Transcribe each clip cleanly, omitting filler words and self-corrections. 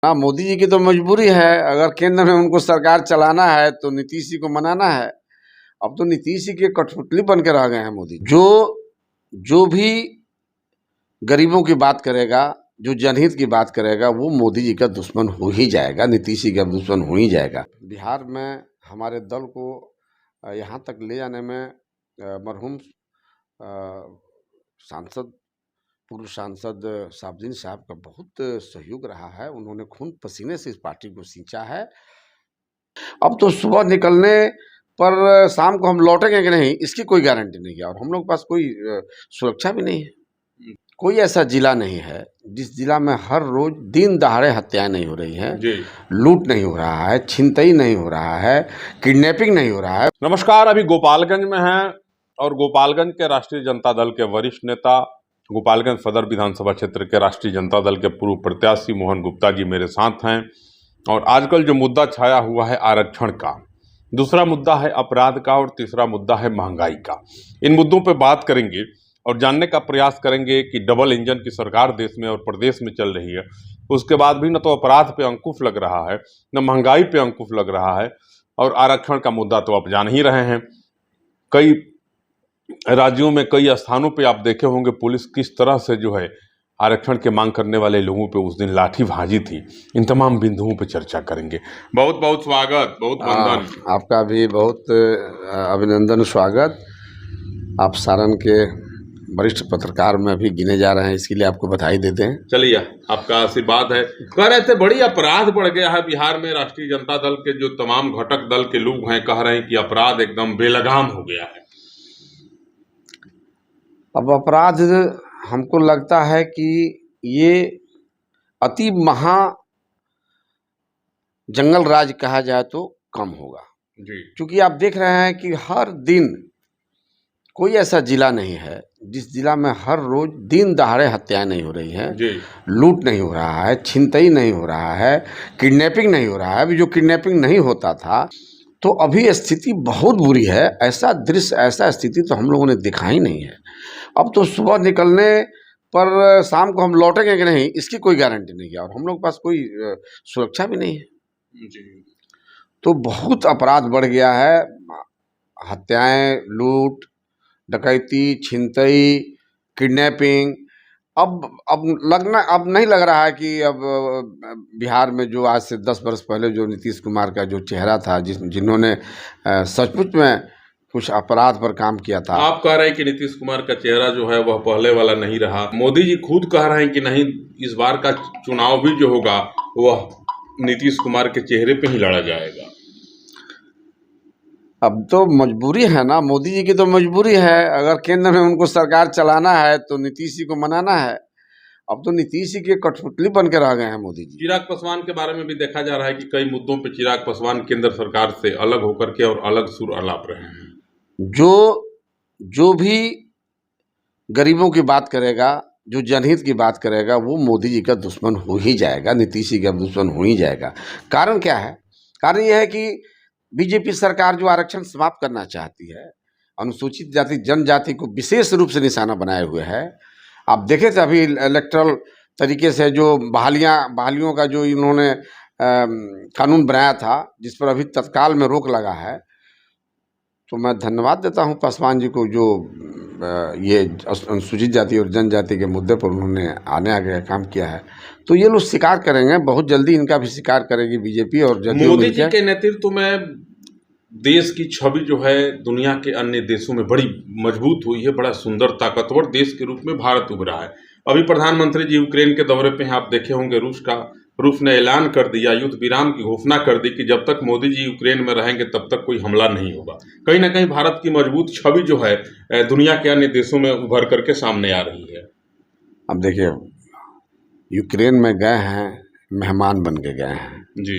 हाँ, मोदी जी की तो मजबूरी है। अगर केंद्र में उनको सरकार चलाना है तो नीतीश जी को मनाना है। अब तो नीतीश जी के कठपुतली बन के रह गए हैं मोदी। जो भी गरीबों की बात करेगा, जो जनहित की बात करेगा, वो मोदी जी का दुश्मन हो ही जाएगा, नीतीश जी का दुश्मन हो ही जाएगा। बिहार में हमारे दल को यहाँ तक ले जाने में मरहूम सांसद, पूर्व सांसद साबुद्दीन साहब का बहुत सहयोग रहा है। उन्होंने खून पसीने से इस पार्टी को सींचा है। अब तो सुबह निकलने पर शाम को हम लौटेंगे कि नहीं, इसकी कोई गारंटी नहीं है। और हम लोग के पास कोई सुरक्षा भी नहीं है। कोई ऐसा जिला नहीं है जिस जिला में हर रोज दिन दहाड़े हत्याएं नहीं हो रही हैं, लूट नहीं हो रहा है, छिनतई नहीं हो रहा है, किडनैपिंग नहीं हो रहा है। नमस्कार, अभी गोपालगंज में हैं और गोपालगंज के राष्ट्रीय जनता दल के वरिष्ठ नेता, गोपालगंज सदर विधानसभा क्षेत्र के राष्ट्रीय जनता दल के पूर्व प्रत्याशी मोहन गुप्ता जी मेरे साथ हैं। और आजकल जो मुद्दा छाया हुआ है आरक्षण का, दूसरा मुद्दा है अपराध का और तीसरा मुद्दा है महंगाई का। इन मुद्दों पर बात करेंगे और जानने का प्रयास करेंगे कि डबल इंजन की सरकार देश में और प्रदेश में चल रही है, उसके बाद भी न तो अपराध पे अंकुश लग रहा है, न महंगाई पे अंकुश लग रहा है। और आरक्षण का मुद्दा तो आप जान ही रहे हैं। कई राज्यों में, कई स्थानों पे आप देखे होंगे पुलिस किस तरह से जो है आरक्षण की मांग करने वाले लोगों पे उस दिन लाठी भाजी थी। इन तमाम बिंदुओं पे चर्चा करेंगे। बहुत बहुत स्वागत, बहुत वंदन। आपका भी बहुत अभिनंदन, स्वागत। आप सारण के वरिष्ठ पत्रकार में भी गिने जा रहे हैं, इसके लिए आपको बधाई देते हैं। चलिए, आपका आशीर्वाद है। कह रहे थे बड़ी अपराध बढ़ गया है बिहार में। राष्ट्रीय जनता दल के जो तमाम घटक दल के लोग हैं कह रहे हैं कि अपराध एकदम बेलगाम हो गया है। अब अपराध हमको लगता है कि ये अति महा जंगल राज कहा जाए तो कम होगा जी, क्योंकि आप देख रहे हैं कि हर दिन कोई ऐसा जिला नहीं है जिस जिला में हर रोज दिन दहाड़े हत्याएं नहीं हो रही हैं, लूट नहीं हो रहा है, छिनतई नहीं हो रहा है, किडनैपिंग नहीं हो रहा है। अभी जो किडनैपिंग नहीं होता था तो अभी स्थिति बहुत बुरी है। ऐसा दृश्य, ऐसा स्थिति तो हम लोगों ने देखा ही नहीं है। अब तो सुबह निकलने पर शाम को हम लौटेंगे कि नहीं, इसकी कोई गारंटी नहीं है। और हम लोग के पास कोई सुरक्षा भी नहीं है जी। तो बहुत अपराध बढ़ गया है। हत्याएं, लूट, डकैती, छिनतई, किडनैपिंग। अब नहीं लग रहा है कि अब बिहार में जो आज से 10 वर्ष पहले जो नीतीश कुमार का जो चेहरा था, जिन्होंने सचमुच में कुछ अपराध पर काम किया था। आप कह रहे हैं कि नीतीश कुमार का चेहरा जो है वह पहले वाला नहीं रहा। मोदी जी खुद कह रहे हैं कि नहीं, इस बार का चुनाव भी जो होगा वह नीतीश कुमार के चेहरे पे ही लड़ा जाएगा। अब तो मजबूरी है ना, मोदी जी की तो मजबूरी है। अगर केंद्र में उनको सरकार चलाना है तो नीतीश जी को मनाना है। अब तो नीतीश जी के कठपुतली बन के रह गए हैं मोदी जी। चिराग पासवान के बारे में भी देखा जा रहा है कि कई मुद्दों पे चिराग पासवान केंद्र सरकार से अलग होकर के और अलग सुर अलाप रहे हैं। जो भी गरीबों की बात करेगा, जो जनहित की बात करेगा, वो मोदी जी का दुश्मन हो ही जाएगा, नीतीश जी का दुश्मन हो ही जाएगा। कारण क्या है? कारण यह है कि बीजेपी सरकार जो आरक्षण समाप्त करना चाहती है, अनुसूचित जाति जनजाति को विशेष रूप से निशाना बनाए हुए है। आप देखे थे अभी इलेक्ट्रल तरीके से जो बहालियों का जो इन्होंने कानून बनाया था, जिस पर अभी तत्काल में रोक लगा है। तो मैं धन्यवाद देता हूं पासवान जी को, जो ये अनुसूचित जाति और जनजाति के मुद्दे पर उन्होंने आगे काम किया है। तो ये लोग शिकार करेंगे, बहुत जल्दी इनका भी शिकार करेगी बीजेपी और जदयू। मोदी जी के नेतृत्व में देश की छवि जो है दुनिया के अन्य देशों में बड़ी मजबूत हुई है। बड़ा सुंदर, ताकतवर देश के रूप में भारत उभरा है। अभी प्रधानमंत्री जी यूक्रेन के दौरे पे हैं। आप देखे होंगे रूस ने ऐलान कर दिया, युद्ध विराम की घोषणा कर दी कि जब तक मोदी जी यूक्रेन में रहेंगे तब तक कोई हमला नहीं होगा। कहीं ना कहीं भारत की मजबूत छवि जो है दुनिया के अन्य देशों में उभर करके सामने आ रही है। अब देखिए, यूक्रेन में गए हैं, मेहमान बन के गए हैं जी,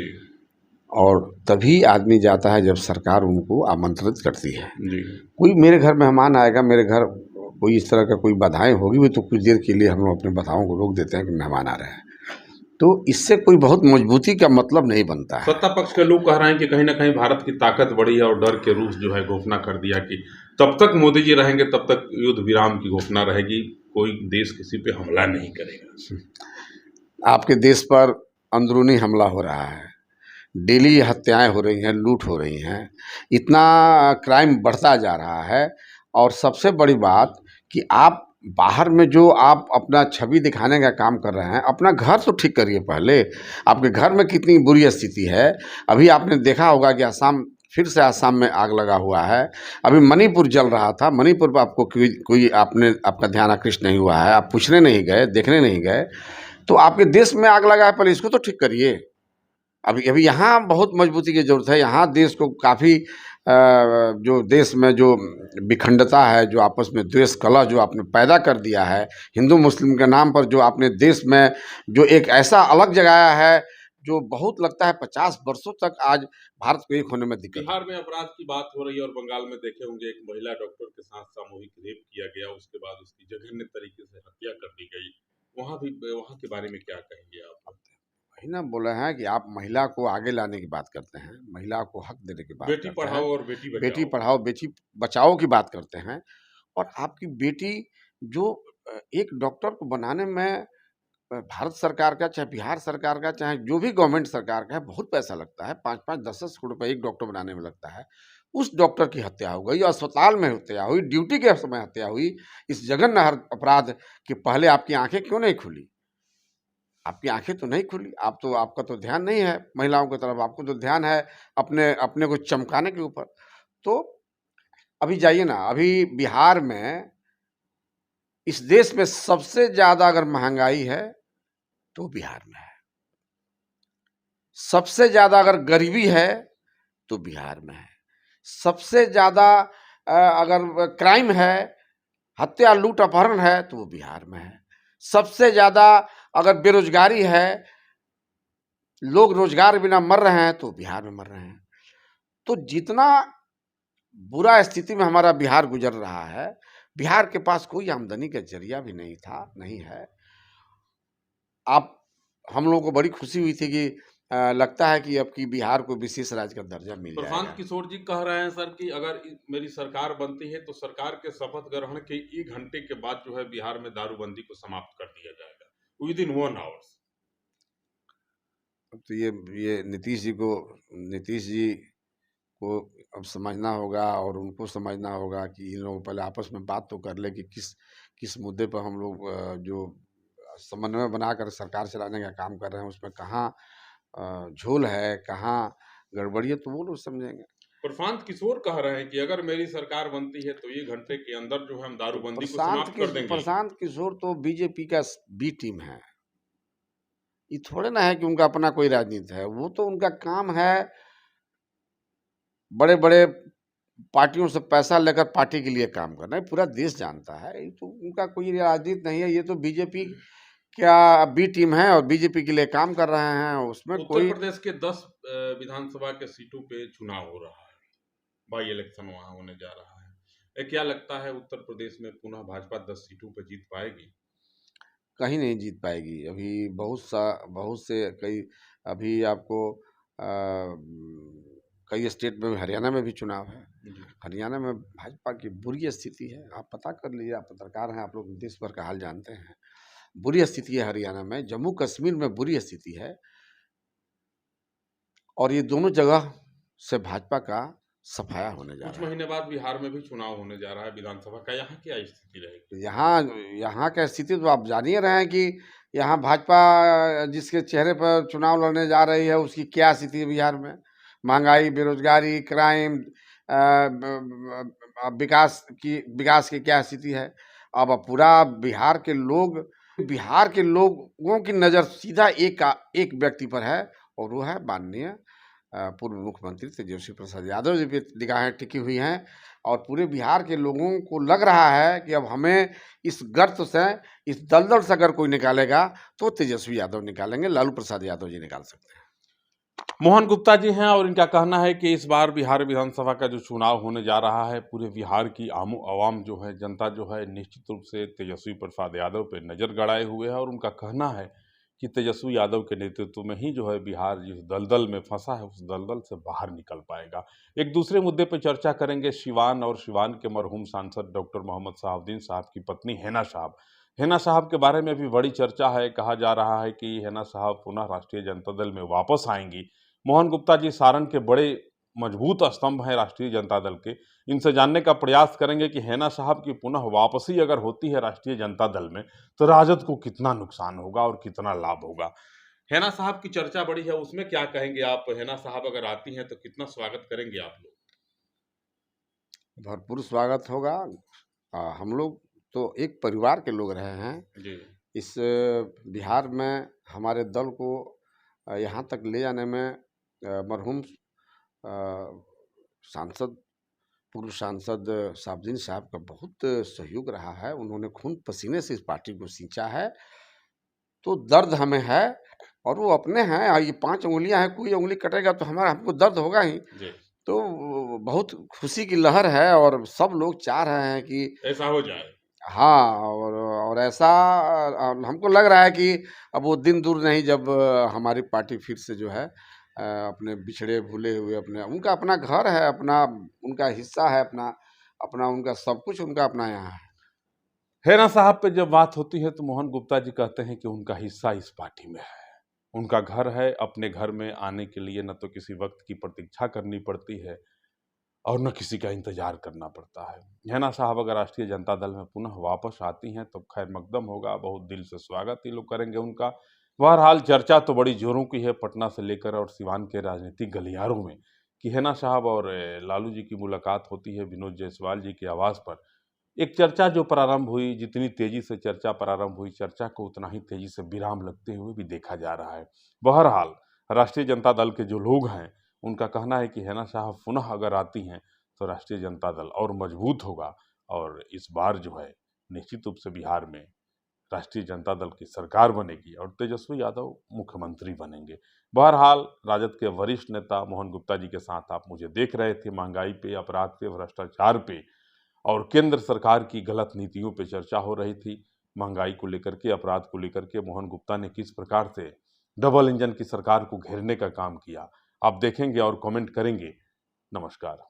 और तभी आदमी जाता है जब सरकार उनको आमंत्रित करती है जी। कोई मेरे घर मेहमान आएगा, मेरे घर कोई इस तरह का कोई बाधाएं होगी भी तो कुछ देर के लिए हम लोग अपने बाधाओं को रोक देते हैं कि मेहमान आ रहे हैं। तो इससे कोई बहुत मजबूती का मतलब नहीं बनता है। सत्ता पक्ष के लोग कह रहे हैं कि कहीं ना कहीं भारत की ताकत बढ़ी है और डर के रूस जो है घोषणा कर दिया कि तब तक मोदी जी रहेंगे तब तक युद्ध विराम की घोषणा रहेगी, कोई देश किसी पे हमला नहीं करेगा। आपके देश पर अंदरूनी हमला हो रहा है, डेली हत्याएं हो रही हैं, लूट हो रही हैं, इतना क्राइम बढ़ता जा रहा है। और सबसे बड़ी बात कि आप बाहर में जो आप अपना छवि दिखाने का काम कर रहे हैं, अपना घर तो ठीक करिए पहले। आपके घर में कितनी बुरी स्थिति है। अभी आपने देखा होगा कि असम, फिर से असम में आग लगा हुआ है। अभी मणिपुर जल रहा था, मणिपुर पर आपको कोई आपका ध्यान आकृष्ट नहीं हुआ है, आप पूछने नहीं गए, देखने नहीं गए। तो आपके देश में आग लगा है, पहले इसको तो ठीक करिए। अभी अभी यहाँ बहुत मजबूती की जरूरत है। यहाँ देश को काफ़ी जो देश में जो विखंडता है, जो आपस में द्वेष कलह जो आपने पैदा कर दिया है हिंदू मुस्लिम के नाम पर, जो आपने देश में जो एक ऐसा अलग जगाया है, जो बहुत लगता है 50 वर्षों तक आज भारत को एक होने में दिक्कत है। बिहार में अपराध की बात हो रही है और बंगाल में देखे होंगे एक महिला डॉक्टर के साथ सामूहिक रेप किया गया, उसके बाद उसकी जघन्य तरीके से हत्या कर दी गई। वहाँ के बारे में क्या कहेंगे आप? वही ना बोले हैं कि आप महिला को आगे लाने की बात करते हैं, महिला को हक देने की बात बेटी करते पढ़ाओ हैं, और बेटी बचाओ। बेटी पढ़ाओ बेटी बचाओ की बात करते हैं। और आपकी बेटी जो एक डॉक्टर को बनाने में भारत सरकार का, चाहे बिहार सरकार का, चाहे जो भी गवर्नमेंट सरकार का है, बहुत पैसा लगता है। 5-5, 10-10 करोड़ रुपए एक डॉक्टर बनाने में लगता है। उस डॉक्टर की हत्या हो गई, अस्पताल में हत्या हुई, ड्यूटी के समय हत्या हुई। इस जघन्य अपराध के पहले आपकी आंखें क्यों नहीं खुली? आपकी आंखें तो नहीं खुली। आपका तो ध्यान नहीं है महिलाओं की तरफ, आपको तो ध्यान है अपने अपने को चमकाने के ऊपर। तो अभी जाइए ना, अभी बिहार में, इस देश में सबसे ज्यादा अगर महंगाई है तो बिहार में है। सबसे ज्यादा अगर गरीबी है तो बिहार में है। सबसे ज्यादा अगर क्राइम है, हत्या लूट अपहरण है, तो वो बिहार में है। सबसे ज्यादा अगर बेरोजगारी है, लोग रोजगार बिना मर रहे हैं, तो बिहार में मर रहे हैं। तो जितना बुरा स्थिति में हमारा बिहार गुजर रहा है, बिहार के पास कोई आमदनी का जरिया भी नहीं था, नहीं है। हम लोगों को बड़ी खुशी हुई थी कि लगता है कि अब की बिहार को विशेष राज्य का दर्जा मिल जाएगा। प्रशांत किशोर जी कह रहे हैं सर कि अगर मेरी सरकार बनती है तो सरकार के शपथ ग्रहण के 1 घंटे के बाद जो है बिहार में दारूबंदी को समाप्त कर दिया जाएगा, विद इन 1 आवर्स। अब तो ये नीतीश जी को अब समझना होगा, और उनको समझना होगा कि इन लोगों पहले आपस में बात तो कर ले कि किस मुद्दे पर हम लोग जो समन्वय बनाकर सरकार चलाने का काम कर रहे हैं, उसमें कहाँ झोल है, कहाँ गड़बड़ी है, तो वो लोग समझेंगे। प्रशांत किशोर कह रहे हैं कि अगर मेरी सरकार बनती है तो 1 घंटे के अंदर जो है हम दारूबंदी को समाप्त कर देंगे। प्रशांत किशोर तो बीजेपी का बी टीम है। ये थोड़े ना है कि उनका अपना कोई राजनीति है। वो तो उनका काम है बड़े बड़े पार्टियों से पैसा लेकर पार्टी के लिए काम करना है। पूरा देश जानता है, ये तो उनका कोई राजनीति नहीं है। ये तो बीजेपी क्या बी टीम है और बीजेपी के लिए काम कर रहे हैं। उसमें उत्तर प्रदेश के 10 विधानसभा के सीटों पे चुनाव हो रहा है, बाई इलेक्शन वहां होने जा रहा है। क्या लगता है उत्तर प्रदेश में पुनः भाजपा 10 सीटों पे जीत पाएगी? कहीं नहीं जीत पाएगी। अभी बहुत से कई, अभी आपको कई स्टेट में, हरियाणा में भी चुनाव है। हरियाणा में भाजपा की बुरी स्थिति है। आप पता कर लीजिए, आप पत्रकार हैं, आप लोग देश भर का हाल जानते हैं। बुरी स्थिति है हरियाणा में, जम्मू कश्मीर में बुरी स्थिति है। और ये दोनों जगह से भाजपा का सफाया होने जा रहा है। कुछ महीने बाद बिहार में भी चुनाव होने जा रहा है विधानसभा का, यहाँ क्या स्थिति रहेगी? यहाँ का स्थिति तो आप जान ही रहे हैं कि यहाँ भाजपा जिसके चेहरे पर चुनाव लड़ने जा रही है, उसकी क्या स्थिति है बिहार में। महंगाई, बेरोजगारी, क्राइम, विकास की क्या स्थिति है। अब पूरा बिहार के लोगों की नज़र सीधा एक व्यक्ति पर है, और वो है माननीय पूर्व मुख्यमंत्री तेजस्वी प्रसाद यादव जी पे निगाहें टिकी हुई हैं। और पूरे बिहार के लोगों को लग रहा है कि अब हमें इस गर्त से, इस दलदल से अगर कोई निकालेगा तो तेजस्वी यादव निकालेंगे, लालू प्रसाद यादव जी निकाल सकते हैं। मोहन गुप्ता जी हैं और इनका कहना है कि इस बार बिहार विधानसभा का जो चुनाव होने जा रहा है, पूरे बिहार की आवाम जो है, जनता जो है, निश्चित रूप से तेजस्वी प्रसाद यादव पे नज़र गड़ाए हुए है। और उनका कहना है कि तेजस्वी यादव के नेतृत्व में ही जो है बिहार जिस दलदल में फंसा है, उस दलदल से बाहर निकल पाएगा। एक दूसरे मुद्दे पर चर्चा करेंगे, सिवान और सिवान के मरहूम सांसद डॉक्टर मोहम्मद शहाबुद्दीन साहब की पत्नी हैना साहब, हेना साहब के बारे में भी बड़ी चर्चा है। कहा जा रहा है कि हेना साहब पुनः राष्ट्रीय जनता दल में वापस आएंगी। मोहन गुप्ता जी सारण के बड़े मजबूत स्तंभ हैं राष्ट्रीय जनता दल के। इनसे जानने का प्रयास करेंगे कि हेना साहब की पुनः वापसी अगर होती है राष्ट्रीय जनता दल में तो राजद को कितना नुकसान होगा और कितना लाभ होगा। हेना साहब की चर्चा बड़ी है, उसमें क्या कहेंगे आप? हेना साहब अगर आती हैं तो कितना स्वागत करेंगे आप लोग? भरपूर स्वागत होगा। हम लोग तो एक परिवार के लोग रहे हैं। जी। इस बिहार में हमारे दल को यहाँ तक ले जाने में मरहूम सांसद, पूर्व सांसद साबुद्दीन साहब का बहुत सहयोग रहा है। उन्होंने खून पसीने से इस पार्टी को सींचा है, तो दर्द हमें है और वो अपने हैं। ये 5 उँगलियां हैं, कोई उँगली कटेगा तो हमको दर्द होगा ही। जी। तो बहुत खुशी की लहर है और सब लोग चाह रहे हैं कि ऐसा हो जाए। हाँ, और ऐसा हमको लग रहा है कि अब वो दिन दूर नहीं जब हमारी पार्टी फिर से जो है अपने बिछड़े भूले हुए अपने, उनका अपना घर है, अपना उनका हिस्सा है, अपना अपना उनका सब कुछ उनका अपना यहाँ है। हेना साहब पे जब बात होती है तो मोहन गुप्ता जी कहते हैं कि उनका हिस्सा इस पार्टी में है, उनका घर है। अपने घर में आने के लिए न तो किसी वक्त की प्रतीक्षा करनी पड़ती है और न किसी का इंतजार करना पड़ता है। हेना साहब अगर राष्ट्रीय जनता दल में पुनः वापस आती हैं तो खैर मकदम होगा, बहुत दिल से स्वागत ये लोग करेंगे उनका। बहरहाल चर्चा तो बड़ी जोरों की है पटना से लेकर और सिवान के राजनीतिक गलियारों में कि हेना साहब और लालू जी की मुलाकात होती है विनोद जायसवाल जी के आवास पर। एक चर्चा जो प्रारंभ हुई, जितनी तेजी से चर्चा प्रारंभ हुई, चर्चा को उतना ही तेजी से विराम लगते हुए भी देखा जा रहा है। बहरहाल राष्ट्रीय जनता दल के जो लोग हैं, उनका कहना है कि हेना साहब पुनः अगर आती हैं, तो राष्ट्रीय जनता दल और मजबूत होगा और इस बार जो है निश्चित रूप से बिहार में राष्ट्रीय जनता दल की सरकार बनेगी और तेजस्वी यादव मुख्यमंत्री बनेंगे। बहरहाल राजद के वरिष्ठ नेता मोहन गुप्ता जी के साथ आप मुझे देख रहे थे। महंगाई पे, अपराध पे, भ्रष्टाचार पे और केंद्र सरकार की गलत नीतियों पे चर्चा हो रही थी। महंगाई को लेकर के, अपराध को लेकर के मोहन गुप्ता ने किस प्रकार से डबल इंजन की सरकार को घेरने का काम किया, आप देखेंगे और कमेंट करेंगे। नमस्कार।